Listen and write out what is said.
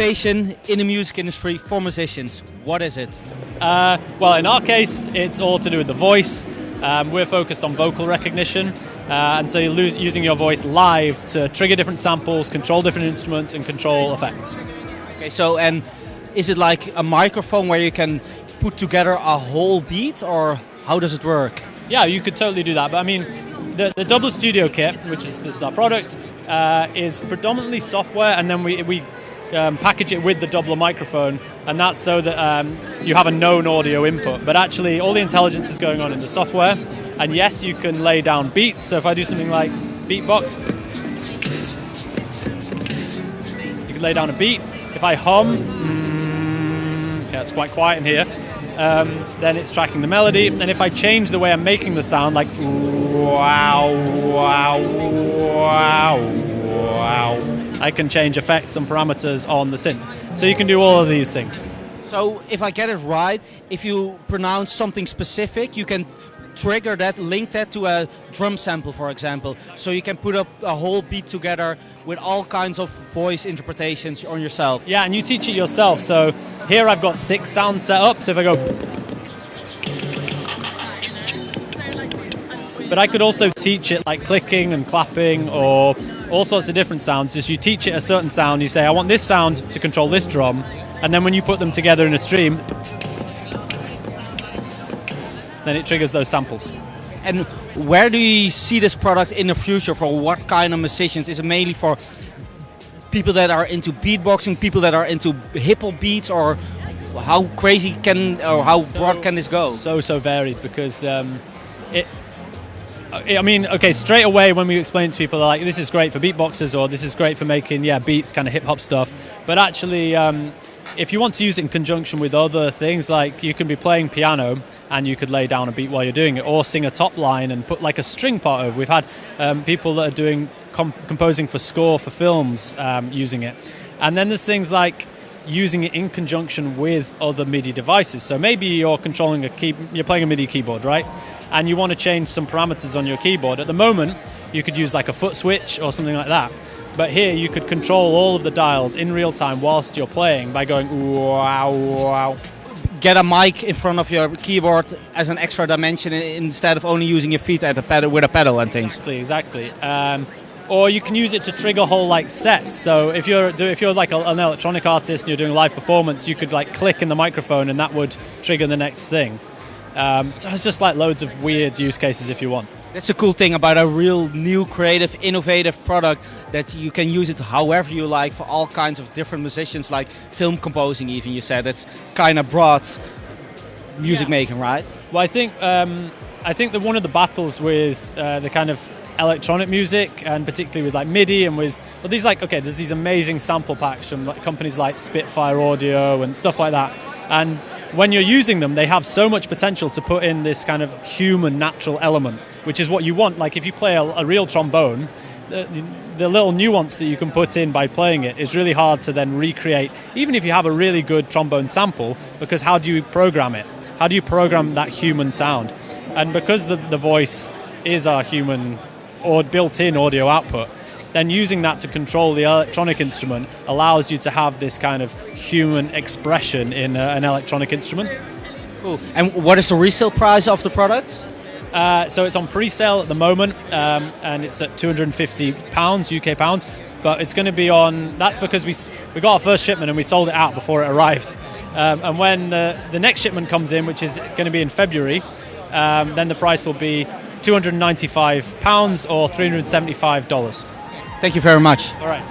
innovation in the music industry for musicians. What is it? Well, in our case, it's all to do with the voice. We're focused on vocal recognition, and so you're using your voice live to trigger different samples, control different instruments, and control effects. Okay, so and is it like a microphone where you can put together a whole beat, or how does it work? Yeah, you could totally do that, but I mean, the Doubler Studio Kit, which is this is our product, is predominantly software, and then we package it with the Doubler microphone, and that's so that you have a known audio input. But actually, all the intelligence is going on in the software, and yes, you can lay down beats. So if I do something like beatbox, you can lay down a beat. If I hum, yeah, it's quite quiet in here, then it's tracking the melody. And if I change the way I'm making the sound, like wow, wow, wow, wow, I can change effects and parameters on the synth. So you can do all of these things. So if I get it right, if you pronounce something specific, you can trigger that, link that to a drum sample, for example. So you can put up a whole beat together with all kinds of voice interpretations on yourself. Yeah, and you teach it yourself. So here I've got 6 sounds set up. So if I go... But I could also teach it like clicking and clapping or all sorts of different sounds. Just you teach it a certain sound, you say, I want this sound to control this drum, and then when you put them together in a stream, then it triggers those samples. And where do you see this product in the future? For what kind of musicians? Is it mainly for people that are into beatboxing, people that are into hip-hop beats, or how crazy can, or how broad can this go? So varied, because I mean, okay, straight away when we explain it to people, they're like, this is great for beatboxers, or this is great for making, beats, kind of hip-hop stuff. But actually, if you want to use it in conjunction with other things, like you can be playing piano and you could lay down a beat while you're doing it, or sing a top line and put like a string part over. We've had people that are doing composing for score for films using it. And then there's things like using it in conjunction with other MIDI devices. So maybe you're controlling you're playing a MIDI keyboard, right? And you want to change some parameters on your keyboard. At the moment, you could use like a foot switch or something like that. But here you could control all of the dials in real time whilst you're playing by going wow, wow. Get a mic in front of your keyboard as an extra dimension instead of only using your feet at a pedal with a pedal and things. Exactly. Or you can use it to trigger whole like sets. So if you're like an electronic artist and you're doing a live performance, you could like click in the microphone and that would trigger the next thing. So it's just like loads of weird use cases if you want. That's a cool thing about a real new, creative, innovative product, that you can use it however you like for all kinds of different musicians, like film composing even, you said. It's kind of broad music making, right? Well, I think that one of the battles with the kind of electronic music, and particularly with like MIDI and with, well, these like, okay, there's these amazing sample packs from like companies like Spitfire Audio and stuff like that. And when you're using them, they have so much potential to put in this kind of human, natural element, which is what you want. Like if you play a real trombone, the little nuance that you can put in by playing it is really hard to then recreate, even if you have a really good trombone sample, because how do you program it? How do you program that human sound? And because the voice is our human or built-in audio output, then using that to control the electronic instrument allows you to have this kind of human expression in an electronic instrument. Cool. And what is the resale price of the product? So it's on pre-sale at the moment, and it's at £250, UK pounds. But it's going to be on. That's because we got our first shipment and we sold it out before it arrived. And when the next shipment comes in, which is going to be in February, then the price will be £295 or $375. Thank you very much. All right.